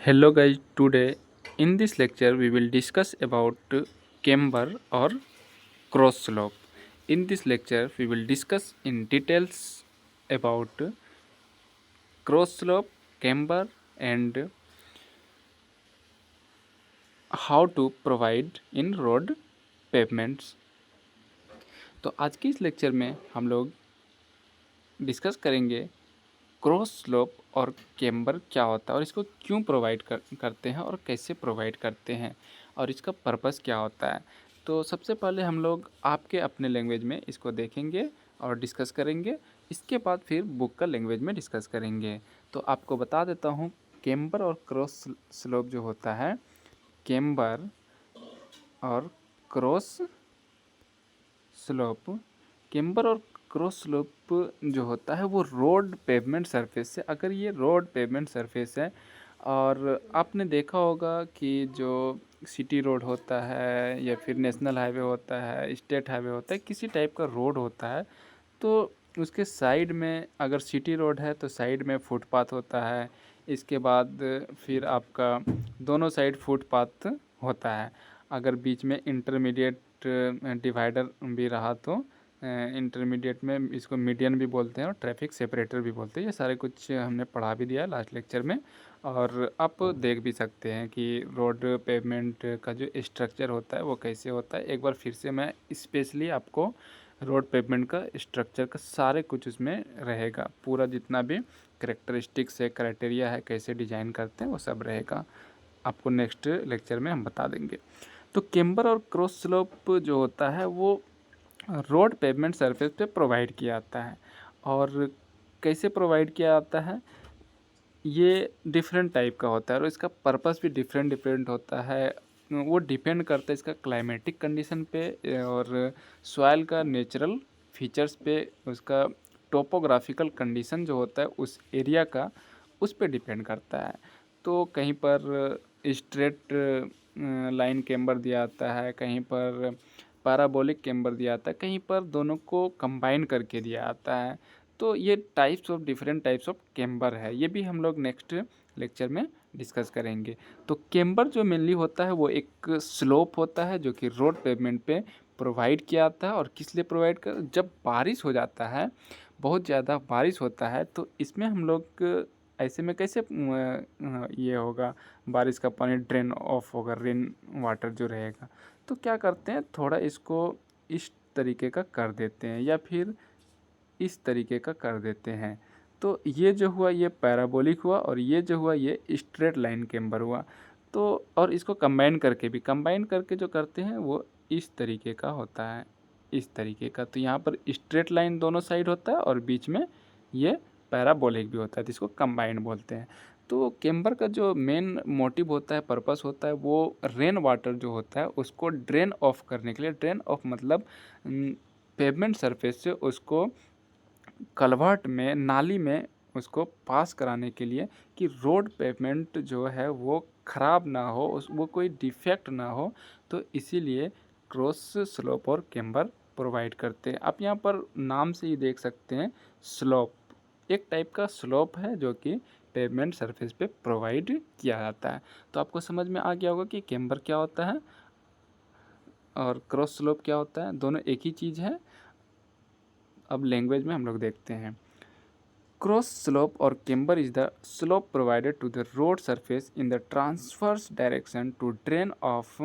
Hello guys, today in this lecture we will discuss about camber or cross slope. In this lecture we will discuss in details about cross slope, camber and how to provide in road pavements. तो आज के इस lecture में हम लोग discuss करेंगे cross slope और camber क्या होता है और इसको क्यों प्रोवाइड करते हैं और कैसे प्रोवाइड करते हैं और इसका पर्पस क्या होता है। तो सबसे पहले हम लोग आपके अपने लैंग्वेज में इसको देखेंगे और डिस्कस करेंगे। इसके बाद फिर बुक का लैंग्वेज में डिस्कस करेंगे। तो आपको बता देता हूँ, कैम्बर और क्रॉस स्लोप जो होता है, कैम्बर और क्रॉस स्लोप, कैम्बर और क्रॉस स्लोप जो होता है वो रोड पेवमेंट सरफेस से, अगर ये रोड पेवमेंट सरफेस है और आपने देखा होगा कि जो सिटी रोड होता है या फिर नेशनल हाईवे होता है, स्टेट हाईवे होता है, किसी टाइप का रोड होता है, तो उसके साइड में अगर सिटी रोड है तो साइड में फुटपाथ होता है। इसके बाद फिर आपका दोनों साइड फुटपाथ होता है। अगर बीच में इंटरमीडिएट डिवाइडर भी रहा तो इंटरमीडिएट में इसको मीडियन भी बोलते हैं और ट्रैफिक सेपरेटर भी बोलते हैं। ये सारे कुछ हमने पढ़ा भी दिया लास्ट लेक्चर में और आप देख भी सकते हैं कि रोड पेवमेंट का जो स्ट्रक्चर होता है वो कैसे होता है। एक बार फिर से मैं स्पेशली आपको रोड पेवमेंट का स्ट्रक्चर का सारे कुछ उसमें रहेगा, पूरा जितना भी करेक्टरिस्टिक्स है, क्राइटेरिया है, कैसे डिज़ाइन करते हैं, वो सब रहेगा। आपको नेक्स्ट लेक्चर में हम बता देंगे। तो कैम्बर और क्रॉस स्लोप जो होता है वो रोड पेवमेंट सरफेस पे प्रोवाइड किया जाता है। और कैसे प्रोवाइड किया जाता है, ये डिफरेंट टाइप का होता है और इसका पर्पस भी डिफरेंट डिफरेंट होता है। वो डिपेंड करता है इसका क्लाइमेटिक कंडीशन पे और सॉइल का नेचुरल फीचर्स पे, उसका टोपोग्राफिकल कंडीशन जो होता है उस एरिया का, उस पे डिपेंड करता है। तो कहीं पर स्ट्रेट लाइन कैम्बर दिया जाता है, कहीं पर पैराबोलिक कैम्बर दिया जाता है, कहीं पर दोनों को कंबाइन करके दिया जाता है। तो ये types of different types of camber है, ये भी हम लोग नेक्स्ट लेक्चर में डिस्कस करेंगे। तो कैम्बर जो मेनली होता है वो एक स्लोप होता है जो कि रोड पेवमेंट पे प्रोवाइड किया जाता है। और किस लिए प्रोवाइड कर, जब बारिश हो जाता है, बहुत ज़्यादा बारिश होता है, तो इसमें हम लोग ऐसे में कैसे ये होगा, बारिश का पानी ड्रेन ऑफ होगा, रेन वाटर जो रहेगा, तो क्या करते हैं, थोड़ा इसको इस तरीके का कर देते हैं या फिर इस तरीके का कर देते हैं। तो ये जो हुआ ये पैराबोलिक हुआ और ये जो हुआ ये स्ट्रेट लाइन कैम्बर हुआ। तो और इसको कंबाइन करके जो करते हैं वो इस तरीके का होता है, इस तरीके का। तो यहाँ पर स्ट्रेट लाइन दोनों साइड होता है और बीच में ये पैराबोलिक भी होता है, तो इसको कंबाइन बोलते हैं। तो कैम्बर का जो मेन मोटिव होता है, पर्पस होता है, वो रेन वाटर जो होता है उसको ड्रेन ऑफ करने के लिए, ड्रेन ऑफ मतलब पेवमेंट सरफेस से उसको कलवर्ट में, नाली में उसको पास कराने के लिए, कि रोड पेवमेंट जो है वो ख़राब ना हो, उस वो कोई डिफेक्ट ना हो। तो इसीलिए क्रॉस स्लोप और कैम्बर प्रोवाइड करते हैं। आप यहाँ पर नाम से ही देख सकते हैं, स्लोप एक टाइप का स्लोप है जो कि पेवमेंट सरफेस पे प्रोवाइड किया जाता है। तो आपको समझ में आ गया होगा कि कैम्बर क्या होता है और क्रॉस स्लोप क्या होता है, दोनों एक ही चीज़ है। अब लैंग्वेज में हम लोग देखते हैं। Cross slope or camber is the slope provided to the road surface in the transverse direction to drain off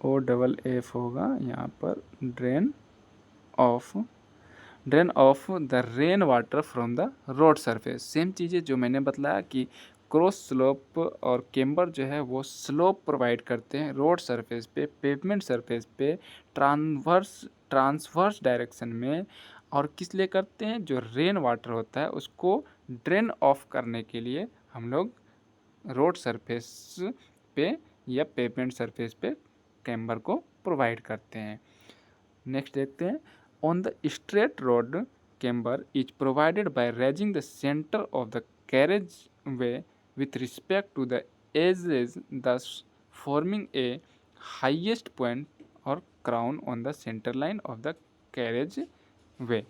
O double F होगा यहाँ पर, drain of the rain water from the road surface. Same चीज़ें जो मैंने बतलाया कि cross slope और camber जो है वो स्लोप प्रोवाइड करते हैं रोड सरफेस पे, पेवमेंट सरफेस पे, ट्रांसवर्स डायरेक्शन में। और किस लिए करते हैं, जो रेन वाटर होता है उसको ड्रेन ऑफ करने के लिए हम लोग रोड सरफेस पे या पेवमेंट सरफेस पे कैम्बर को प्रोवाइड करते हैं। नेक्स्ट देखते हैं, on the straight road camber is provided by raising the centre of the carriage way with respect to the edges, thus forming a highest point or crown on the center line of the carriage way।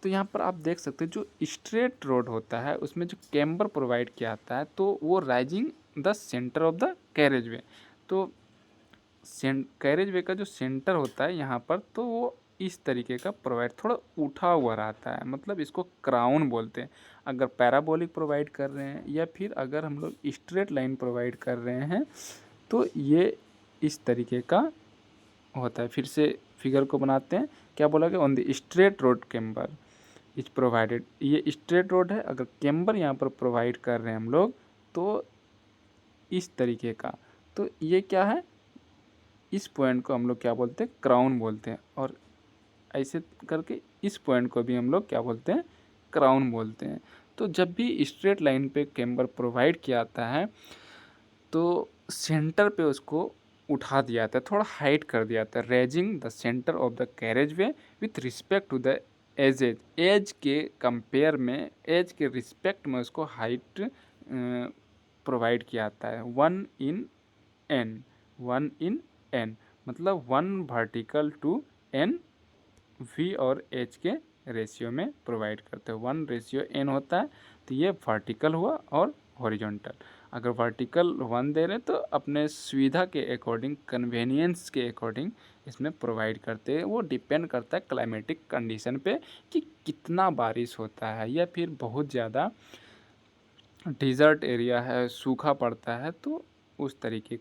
तो यहाँ पर आप देख सकते हैं जो straight road होता है उसमें जो कैम्बर प्रोवाइड किया जाता है तो वो rising the centre of the carriage way. तो कैरेज वे का जो सेंटर होता है यहाँ पर तो वो इस तरीके का प्रोवाइड थोड़ा उठा हुआ रहता है, मतलब इसको क्राउन बोलते हैं। अगर पैराबोलिक प्रोवाइड कर रहे हैं या फिर अगर हम लोग स्ट्रेट लाइन प्रोवाइड कर रहे हैं तो ये इस तरीके का होता है। फिर से फिगर को बनाते हैं, क्या बोला गया, on the straight road camber is provided. ये स्ट्रेट रोड है, अगर कैम्बर यहाँ पर प्रोवाइड कर रहे हैं हम लोग तो इस तरीके का, तो ये क्या है, इस पॉइंट को हम लोग क्या बोलते हैं, क्राउन बोलते हैं। और ऐसे करके इस पॉइंट को भी हम लोग क्या बोलते हैं, क्राउन बोलते हैं। तो जब भी स्ट्रेट लाइन पे कैम्बर प्रोवाइड किया जाता है तो सेंटर पे उसको उठा दिया जाता है, थोड़ा हाइट कर दिया जाता है, raising the centre of the carriageway with respect to the edges. Edge के कंपेयर में, एज के रिस्पेक्ट में उसको हाइट प्रोवाइड किया जाता है। 1:n, 1:n मतलब 1 वर्टिकल टू n वी और एच के रेशियो में प्रोवाइड करते हैं। 1:n होता है, तो ये वर्टिकल हुआ और हॉरिजॉन्टल। अगर वर्टिकल 1 दे रहे तो अपने सुविधा के अकॉर्डिंग, कन्वीनियंस के अकॉर्डिंग इसमें प्रोवाइड करते हैं। वो डिपेंड करता है क्लाइमेटिक कंडीशन पे कि कितना बारिश होता है या फिर बहुत ज़्यादा डिज़र्ट एरिया है, सूखा पड़ता है, तो उस तरीके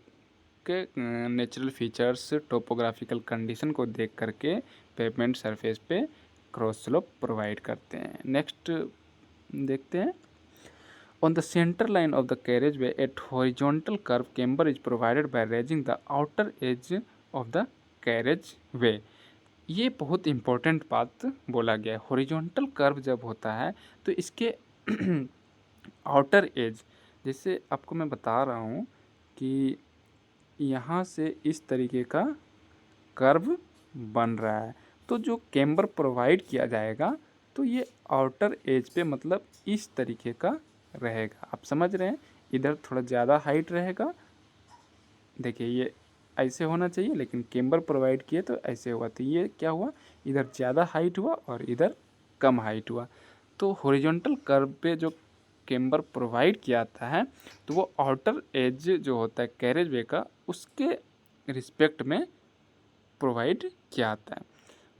के नेचुरल फीचर्स, टोपोग्राफिकल कंडीशन को देख करके पेवमेंट सरफेस पे क्रॉस स्लोप प्रोवाइड करते हैं। नेक्स्ट देखते हैं, on the centre line of the carriageway eight horizontal curve camber is provided by raising the outer edge of the carriage way. ये बहुत इंपॉर्टेंट बात बोला गया है। हॉरिजॉन्टल कर्व जब होता है तो इसके आउटर एज, जैसे आपको मैं बता रहा हूँ कि यहाँ से इस तरीके का कर्व बन रहा है, तो जो कैम्बर प्रोवाइड किया जाएगा तो ये आउटर एज पे मतलब इस तरीके का रहेगा। आप समझ रहे हैं, इधर थोड़ा ज़्यादा हाइट रहेगा, देखिए ये ऐसे होना चाहिए, लेकिन कैम्बर प्रोवाइड किए तो ऐसे हुआ, तो ये क्या हुआ, इधर ज़्यादा हाइट हुआ और इधर कम हाइट हुआ। तो हॉरिजॉन्टल कर्व पे जो कैम्बर प्रोवाइड किया जाता है तो वो आउटर एज जो होता है कैरेज वे का, उसके रिस्पेक्ट में प्रोवाइड किया जाता है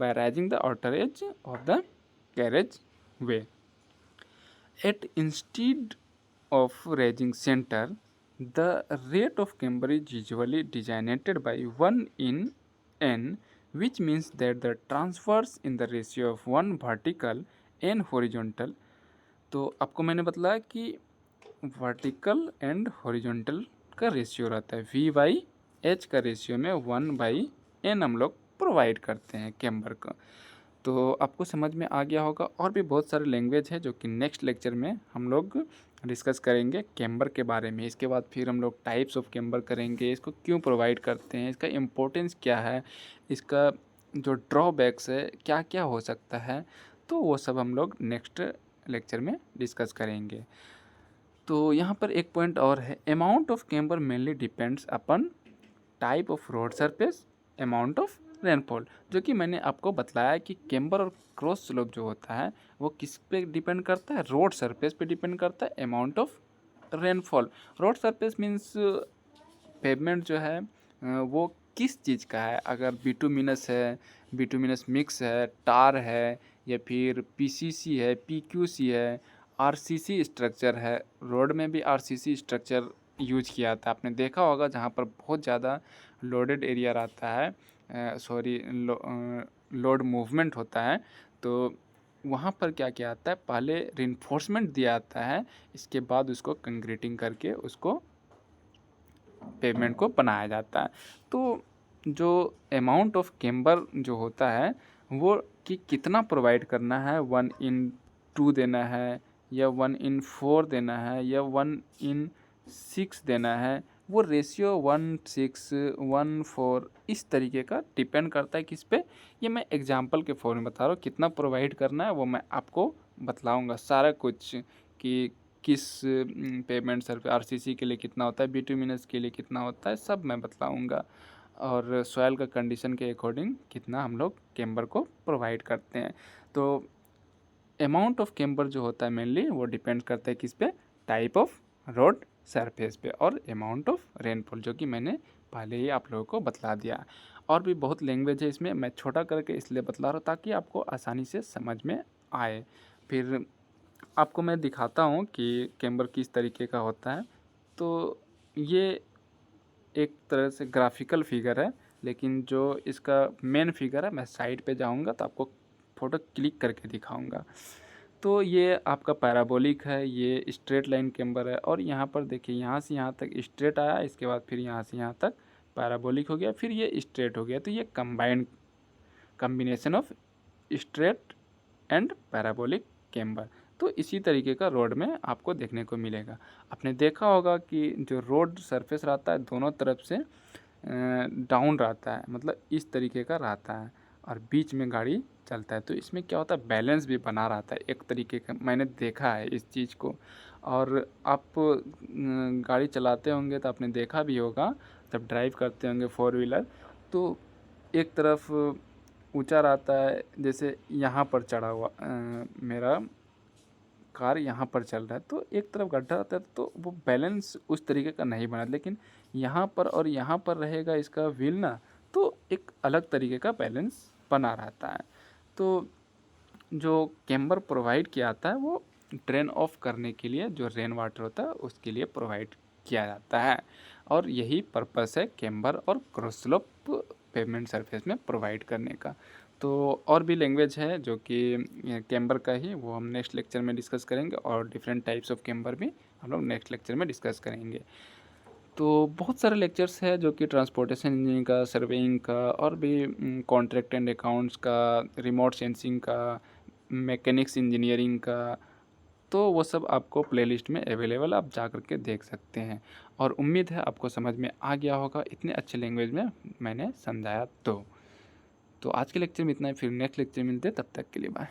by raising the outer edge of the carriageway. At instead of raising center, the rate of camber is usually designated by 1 in n, which means that the transverse in the ratio of 1 vertical and horizontal। तो आपको मैंने बताया कि vertical and horizontal का ratio रहता है, v by H का ratio में 1/n हम लोग प्रोवाइड करते हैं कैम्बर का। तो आपको समझ में आ गया होगा। और भी बहुत सारे लैंग्वेज है जो कि नेक्स्ट लेक्चर में हम लोग डिस्कस करेंगे कैम्बर के बारे में। इसके बाद फिर हम लोग टाइप्स ऑफ कैम्बर करेंगे, इसको क्यों प्रोवाइड करते हैं, इसका इम्पोर्टेंस क्या है, इसका जो ड्रॉबैक्स है क्या क्या हो सकता है, तो वो सब हम लोग नेक्स्ट लेक्चर में डिस्कस करेंगे। तो यहाँ पर एक पॉइंट और है, amount of camber mainly depends upon type of road surface, amount of rainfall. जो कि मैंने आपको बतलाया कि कैम्बर और क्रॉस स्लोप जो होता है वो किस पे डिपेंड करता है, रोड सरफेस पे डिपेंड करता है, amount of rainfall. Road surface means pavement जो है वो किस चीज़ का है, अगर बिटुमिनस है, बिटुमिनस मिक्स है, टार है, या फिर पीसीसी है, पीक्यूसी है, आरसीसी स्ट्रक्चर है। रोड में भी आरसीसी स्ट्रक्चर यूज किया जाता है, आपने देखा होगा जहाँ पर बहुत ज़्यादा लोडेड एरिया रहता है, लोड मूवमेंट होता है, तो वहाँ पर क्या किया जाता है, पहले रिइंफोर्समेंट दिया जाता है, इसके बाद उसको कंक्रीटिंग करके उसको पेमेंट को बनाया जाता है। तो जो अमाउंट ऑफ कैम्बर जो होता है वो कि कितना प्रोवाइड करना है, 1:2 देना है या 1:4 देना है या 1:6 देना है, वो रेशियो 1:6, 1:4 इस तरीके का डिपेंड करता है किस पे, ये मैं एग्जांपल के फॉर्म में बता रहा हूँ। कितना प्रोवाइड करना है वो मैं आपको बतलाऊँगा सारा कुछ, कि किस पेमेंट सर आरसीसी के लिए कितना होता है, बिटुमिनस के लिए कितना होता है, सब मैं बतलाऊँगा। और सॉइल का कंडीशन के अकॉर्डिंग कितना हम लोग कैम्बर को प्रोवाइड करते हैं। तो अमाउंट ऑफ कैम्बर जो होता है मेनली वो डिपेंड करता है किस पे, टाइप ऑफ रोड सरफेस पे, और अमाउंट ऑफ रेनफॉल, जो कि मैंने पहले ही आप लोगों को बतला दिया। और भी बहुत लैंग्वेज है इसमें, मैं छोटा करके इसलिए बतला रहा हूँ ताकि आपको आसानी से समझ में आए। फिर आपको मैं दिखाता हूँ कि कैम्बर किस तरीके का होता है। तो ये एक तरह से ग्राफिकल फिगर है, लेकिन जो इसका मेन फिगर है, मैं साइड पे जाऊंगा तो आपको फ़ोटो क्लिक करके दिखाऊंगा। तो ये आपका पैराबोलिक है, ये स्ट्रेट लाइन कैम्बर है, और यहाँ पर देखिए यहाँ से यहाँ तक स्ट्रेट आया, इसके बाद फिर यहाँ से यहाँ तक पैराबोलिक हो गया, फिर ये स्ट्रेट हो गया। तो ये combined combination of straight and parabolic camber. तो इसी तरीके का रोड में आपको देखने को मिलेगा। आपने देखा होगा कि जो रोड सरफेस रहता है दोनों तरफ से डाउन रहता है, मतलब इस तरीके का रहता है, और बीच में गाड़ी चलता है। तो इसमें क्या होता है, बैलेंस भी बना रहता है एक तरीके का, मैंने देखा है इस चीज़ को। और आप गाड़ी चलाते होंगे तो आपने देखा भी होगा, जब ड्राइव करते होंगे फोर व्हीलर, तो एक तरफ ऊंचा रहता है, जैसे यहाँ पर चढ़ा हुआ मेरा कार यहाँ पर चल रहा है, तो एक तरफ गड्ढा रहता है तो वो बैलेंस उस तरीके का नहीं बना। लेकिन यहाँ पर और यहाँ पर रहेगा इसका व्हील ना, तो एक अलग तरीके का बैलेंस बना रहता है। तो जो कैम्बर प्रोवाइड किया जाता है वो ड्रेन ऑफ करने के लिए, जो रेन वाटर होता है उसके लिए प्रोवाइड किया जाता है, और यही पर्पस है कैम्बर और क्रॉस स्लोप पेवमेंट सरफेस में प्रोवाइड करने का। तो और भी लैंग्वेज है जो कि कैम्बर का ही, वो हम नेक्स्ट लेक्चर में डिस्कस करेंगे, और डिफरेंट टाइप्स ऑफ कैम्बर भी हम लोग नेक्स्ट लेक्चर में डिस्कस करेंगे। तो बहुत सारे लेक्चर्स है जो कि ट्रांसपोर्टेशन इंजीनियरिंग का, सर्वेइंग का, और भी कॉन्ट्रैक्ट एंड अकाउंट्स का, रिमोट सेंसिंग का, मैकेनिक्स इंजीनियरिंग का, तो वो सब आपको प्लेलिस्ट में अवेलेबल, आप जा कर के देख सकते हैं। और उम्मीद है आपको समझ में आ गया होगा, इतने अच्छे लैंग्वेज में मैंने समझाया। तो आज के लेक्चर में इतना ही, फिर नेक्स्ट लेक्चर मिलते हैं, तब तक के लिए बाय।